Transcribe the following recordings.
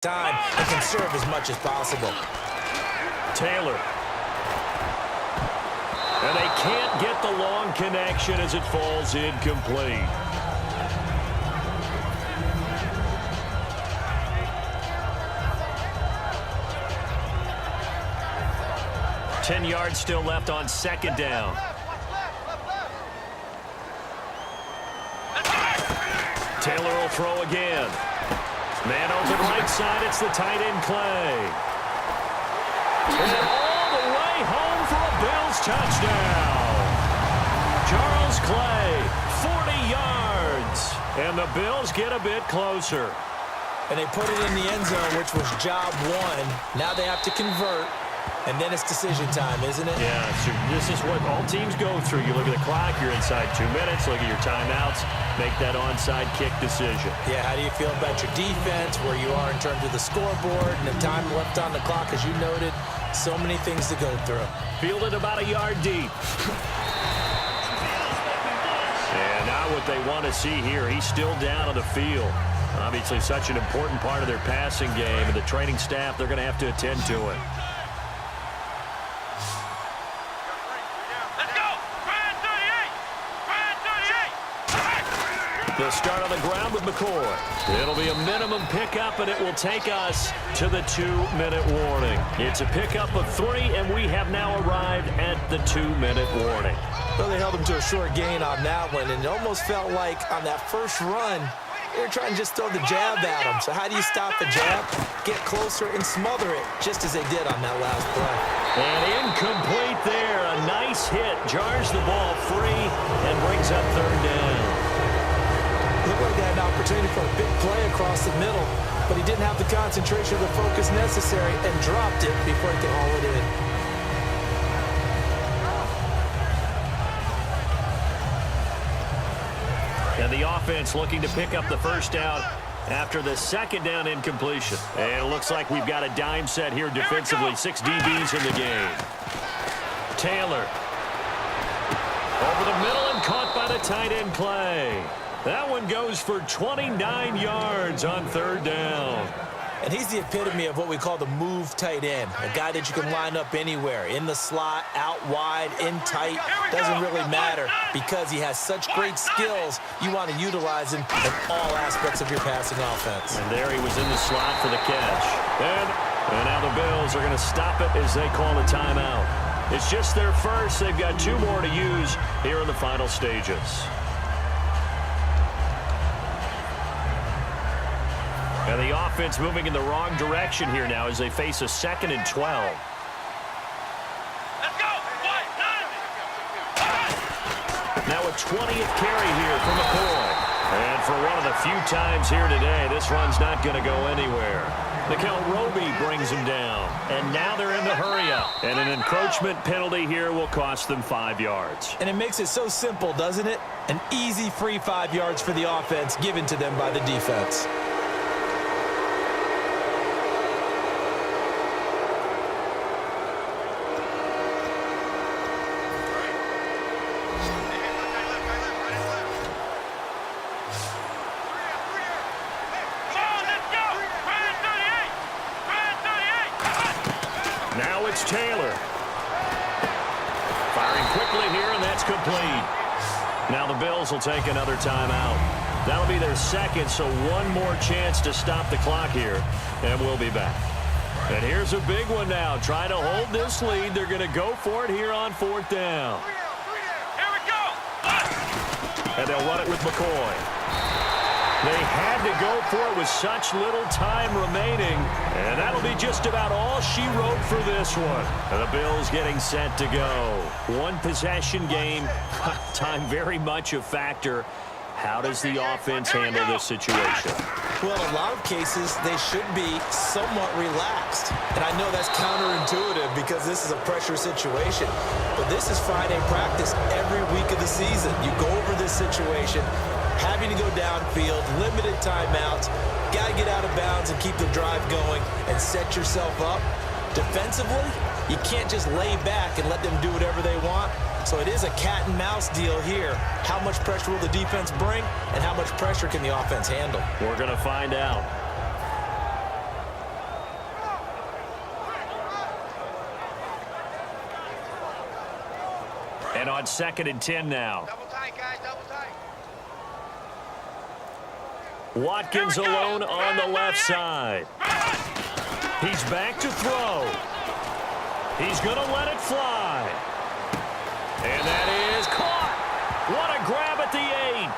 time and conserve as much as possible. Taylor. And they can't get the long connection as it falls incomplete. Ten yards still left on second down. Taylor will throw again. Man open right side. It's the tight end Clay. And all the way home for a Bills touchdown. Charles Clay, 40 yards. And the Bills get a bit closer. And they put it in the end zone, which was job one. Now they have to convert. And then it's decision time, isn't it? Yeah, so this is what all teams go through. You look at the clock, you're inside 2 minutes, look at your timeouts, make that onside kick decision. Yeah, how do you feel about your defense, where you are in terms of the scoreboard, and the time left on the clock, as you noted, so many things to go through. Fielded about a yard deep. And now what they want to see here, he's still down on the field. Obviously such an important part of their passing game, and the training staff, they're going to have to attend to it. The start on the ground with McCoy. It'll be a minimum pickup, and it will take us to the 2-minute warning. It's a pickup of 3, and we have now arrived at the 2-minute warning. Well, they held him to a short gain on that one, and it almost felt like on that first run, they were trying to just throw the jab at him. So how do you stop the jab? Get closer and smother it, just as they did on that last play. And incomplete there. A nice hit. Jars the ball free and brings up third down. Looked like they had an opportunity for a big play across the middle, but he didn't have the concentration or the focus necessary and dropped it before he could haul it in. And the offense looking to pick up the first down after the second down incompletion. And it looks like we've got a dime set here defensively. 6 DBs in the game. Taylor. Over the middle and caught by the tight end Clay. That one goes for 29 yards on third down. And he's the epitome of what we call the move tight end. A guy that you can line up anywhere. In the slot, out wide, in tight. Doesn't really matter because he has such great skills. You want to utilize him in all aspects of your passing offense. And there he was in the slot for the catch. And now the Bills are going to stop it as they call a timeout. It's just their first. They've got 2 more to use here in the final stages. And the offense moving in the wrong direction here now as they face a 2nd and 12. Let's go. Now a 20th carry here from McCoy. And for one of the few times here today, this run's not going to go anywhere. Nikhil Roby brings him down. And now they're in the hurry-up. And an encroachment penalty here will cost them 5 yards. And it makes it so simple, doesn't it? An easy free 5 yards for the offense given to them by the defense. Now it's Taylor. Firing quickly here, and that's complete. Now the Bills will take another timeout. That'll be their second, so one more chance to stop the clock here, and we'll be back. And here's a big one now. Trying to hold this lead. They're going to go for it here on 4th down. Here we go. And they'll run it with McCoy. They had to go for it with such little time remaining. And that'll be just about all she wrote for this one. And the Bills getting set to go. One possession game. Time very much a factor. How does the offense handle this situation? Well, in a lot of cases, they should be somewhat relaxed. And I know that's counterintuitive because this is a pressure situation. But this is Friday practice every week of the season. You go over this situation, having to go downfield, limited timeouts, got to get out of bounds and keep the drive going and set yourself up. Defensively, you can't just lay back and let them do whatever they want. So it is a cat and mouse deal here. How much pressure will the defense bring, and how much pressure can the offense handle? We're going to find out. And on 2nd and 10 now. Double tight, guys, double tight. Watkins alone on the left side. He's back to throw. He's going to let it fly. And that is caught. What a grab at the 8.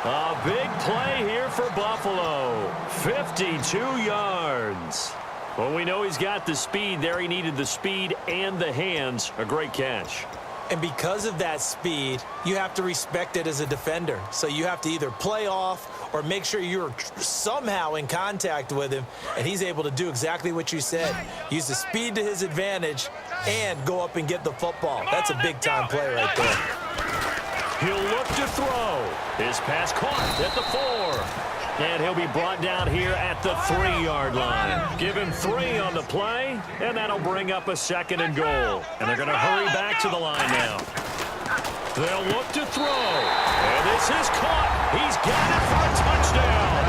A big play here for Buffalo. 52 yards. Well, we know he's got the speed there. He needed the speed and the hands. A great catch. And because of that speed, you have to respect it as a defender. So you have to either play off or make sure you're somehow in contact with him, and he's able to do exactly what you said. Use the speed to his advantage and go up and get the football. That's a big-time play right there. He'll look to throw. His pass caught at the 4. And he'll be brought down here at the 3-yard line. Give him 3 on the play, and that'll bring up a 2nd and goal. And they're going to hurry back to the line now. They'll look to throw. And this is caught. He's got it for a touchdown.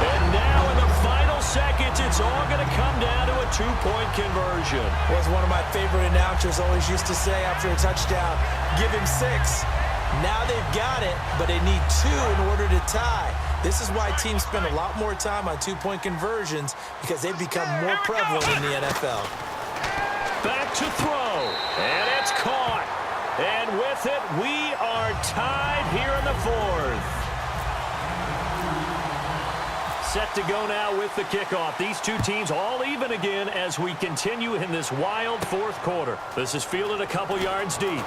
And now in the final seconds, it's all going to come down to a 2-point conversion. Was one of my favorite announcers always used to say after a touchdown, give him 6. Now they've got it, but they need 2 in order to tie. This is why teams spend a lot more time on 2-point conversions, because they've become more prevalent in the NFL. Back to throw, and it's caught. And with it, we are tied here in the 4th. Set to go now with the kickoff. These two teams all even again as we continue in this wild 4th quarter. This is fielded a couple yards deep.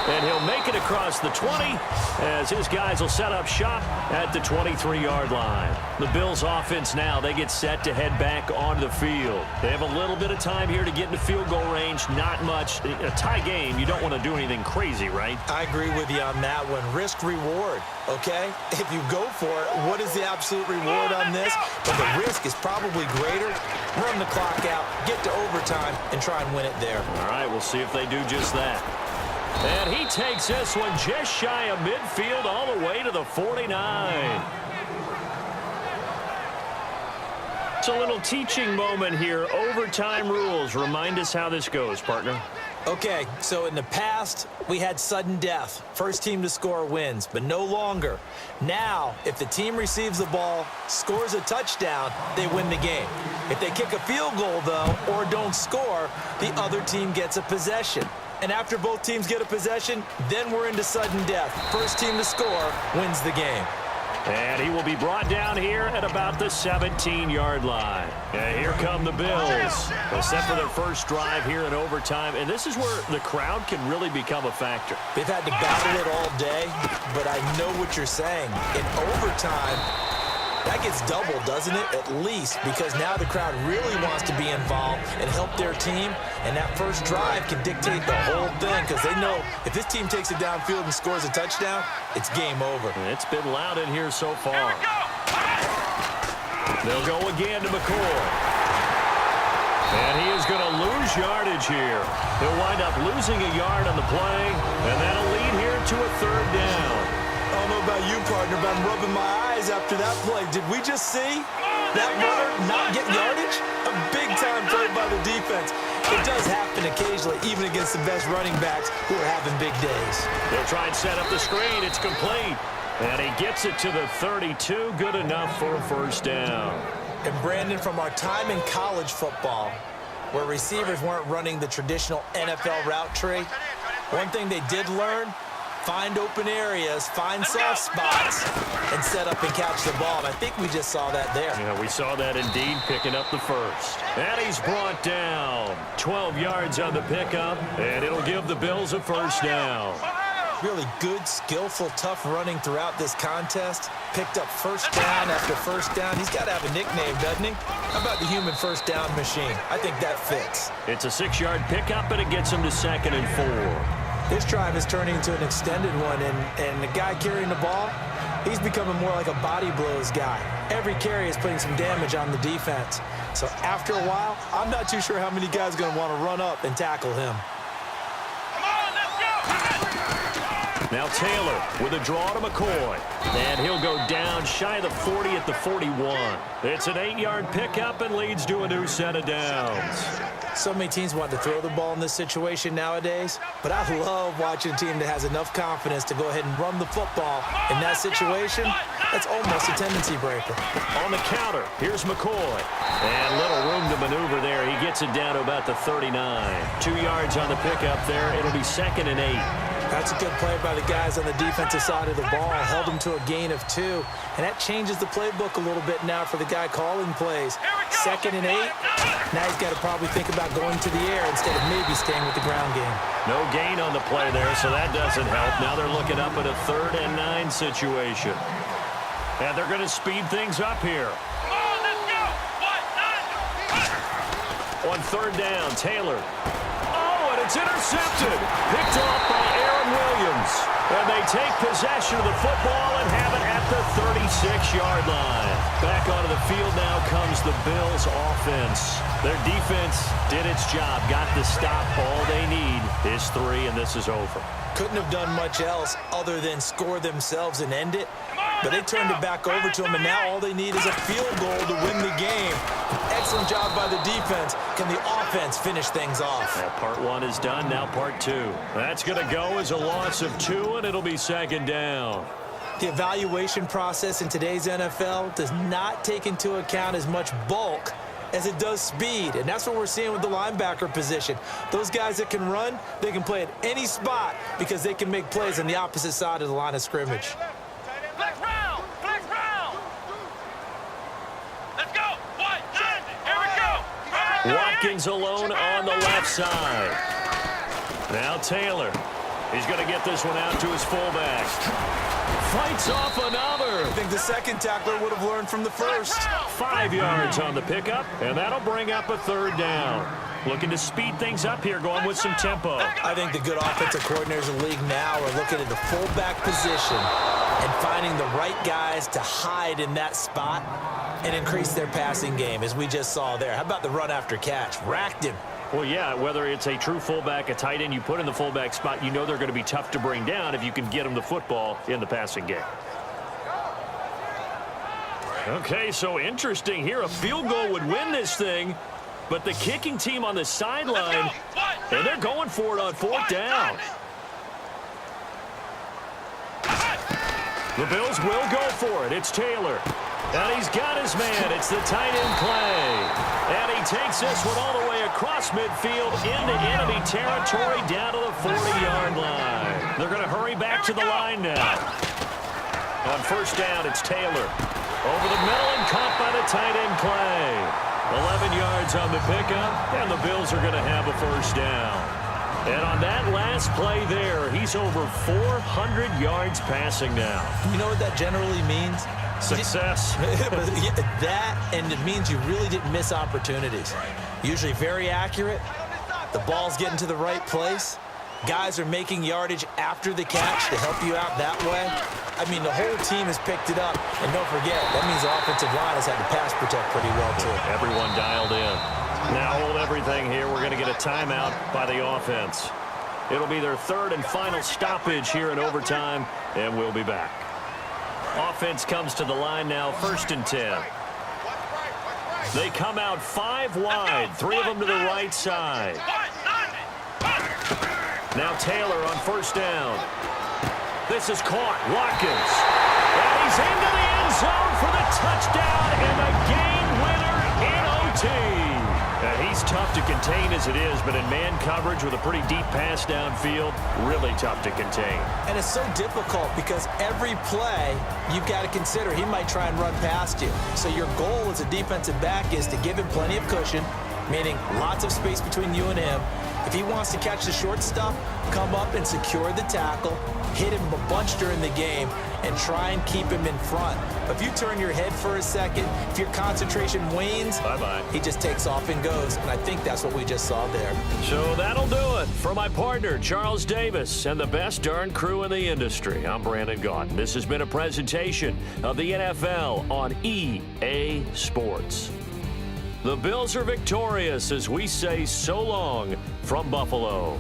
And he'll make it across the 20 as his guys will set up shop at the 23-yard line. The Bills offense now, they get set to head back onto the field. They have a little bit of time here to get into field goal range, not much. A tie game, you don't want to do anything crazy, right? I agree with you on that one. Risk reward, okay? If you go for it, what is the absolute reward on this? But the risk is probably greater. Run the clock out, get to overtime, and try and win it there. All right, we'll see if they do just that. And he takes this one just shy of midfield all the way to the 49. It's a little teaching moment here. Overtime rules. Remind us how this goes, partner. Okay, so in the past, we had sudden death. First team to score wins, but no longer. Now, if the team receives the ball, scores a touchdown, they win the game. If they kick a field goal, though, or don't score, the other team gets a possession. And after both teams get a possession, then we're into sudden death. First team to score wins the game. And he will be brought down here at about the 17-yard line. And here come the Bills. They're set for their first drive here in overtime. And this is where the crowd can really become a factor. They've had to battle it all day, but I know what you're saying. In overtime, that gets doubled, doesn't it? At least, because now the crowd really wants to be involved and help their team. And that first drive can dictate the whole thing, because they know if this team takes it downfield and scores a touchdown, it's game over. It's been loud in here so far. They'll go again to McCoy. And he is going to lose yardage here. He'll wind up losing a yard on the play, and that'll lead here to a 3rd down. I don't know about you, partner, but I'm rubbing my eyes after that play. Did we just see that runner not get yardage? A big-time play by the defense. It does happen occasionally, even against the best running backs who are having big days. They'll try and set up the screen. It's complete. And he gets it to the 32. Good enough for a 1st down. And Brandon, from our time in college football, where receivers weren't running the traditional NFL route tree, one thing they did learn, find open areas, find soft spots, and set up and catch the ball. And I think we just saw that there. Yeah, we saw that indeed, picking up the 1st. And he's brought down. 12 yards on the pickup, and it'll give the Bills a 1st down. Really good, skillful, tough running throughout this contest. Picked up 1st down after 1st down. He's got to have a nickname, doesn't he? How about the human 1st down machine? I think that fits. It's a 6-yard pickup, and it gets him to 2nd and 4. This drive is turning into an extended one, and the guy carrying the ball, he's becoming more like a body blows guy. Every carry is putting some damage on the defense. So after a while, I'm not too sure how many guys are going to want to run up and tackle him. Now Taylor with a draw to McCoy. And he'll go down shy of the 40 at the 41. It's an 8-yard pickup and leads to a new set of downs. So many teams want to throw the ball in this situation nowadays, but I love watching a team that has enough confidence to go ahead and run the football. In that situation, that's almost a tendency breaker. On the counter, here's McCoy. And little room to maneuver there. He gets it down to about the 39. 2 yards on the pickup there. It'll be 2nd and 8. That's a good play by the guys on the defensive side of the ball. Held him to a gain of 2. And that changes the playbook a little bit now for the guy calling plays. 2nd and 8. Now he's got to probably think about going to the air instead of maybe staying with the ground game. No gain on the play there, so that doesn't help. Now they're looking up at a 3rd and 9 situation. And they're going to speed things up here. On 3rd down, Taylor. Oh, and it's intercepted. Picked off by Aaron Williams. And they take possession of the football and have it at the 36-yard line. Back onto the field now comes the Bills' offense. Their defense did its job, got the stop. All they need is 3, and this is over. Couldn't have done much else other than score themselves and end it. But they turned it back over to them, and now all they need is a field goal to win the game. Excellent job by the defense. Can the offense finish things off? That part 1 is done. Now part 2. That's going to go as a loss of 2, and it'll be 2nd down. The evaluation process in today's NFL does not take into account as much bulk as it does speed, and that's what we're seeing with the linebacker position. Those guys that can run, they can play at any spot because they can make plays on the opposite side of the line of scrimmage. Flex round! Flex round! Let's go! What? Here we go! Watkins alone on the left side. Now Taylor. He's going to get this one out to his fullback. Fights off another. I think the second tackler would have learned from the first. 5 yards on the pickup, and that'll bring up a 3rd down. Looking to speed things up here, going with some tempo. I think the good offensive coordinators in the league now are looking at the fullback position and finding the right guys to hide in that spot and increase their passing game, as we just saw there. How about the run after catch? Racked him. Well, yeah, whether it's a true fullback, a tight end you put in the fullback spot, you know they're going to be tough to bring down if you can get them the football in the passing game. Okay, so interesting here. A field goal would win this thing, but the kicking team on the sideline, and they're going for it on 4th down. The Bills will go for it. It's Taylor. And he's got his man. It's the tight end Clay. And he takes this one all the way across midfield into enemy territory down to the 40-yard line. They're going to hurry back to the line now. On 1st down, it's Taylor. Over the middle and caught by the tight end Clay. 11 yards on the pickup, and the Bills are going to have a 1st down. And on that last play there, he's over 400 yards passing now. You know what that generally means? Success. That, and it means you really didn't miss opportunities. Usually very accurate. The ball's getting to the right place. Guys are making yardage after the catch to help you out that way. I mean, the whole team has picked it up. And don't forget, that means the offensive line has had to pass protect pretty well, too. Everyone dialed in. Now hold everything here. We're going to get a timeout by the offense. It'll be their 3rd and final stoppage here in overtime, and we'll be back. Offense comes to the line now, 1st and 10. They come out 5 wide, 3 of them to the right side. Now Taylor on 1st down. This is caught. Watkins. And he's into the end zone for the touchdown and the game winner in OT. Now, he's tough to contain as it is, but in man coverage with a pretty deep pass downfield, really tough to contain. And it's so difficult because every play you've got to consider he might try and run past you. So your goal as a defensive back is to give him plenty of cushion, meaning lots of space between you and him. If he wants to catch the short stuff, come up and secure the tackle, hit him a bunch during the game, and try and keep him in front. But if you turn your head for a second, if your concentration wanes, bye-bye. He just takes off and goes. And I think that's what we just saw there. So that'll do it. For my partner, Charles Davis, and the best darn crew in the industry, I'm Brandon Gaudin. This has been a presentation of the NFL on EA Sports. The Bills are victorious as we say so long from Buffalo.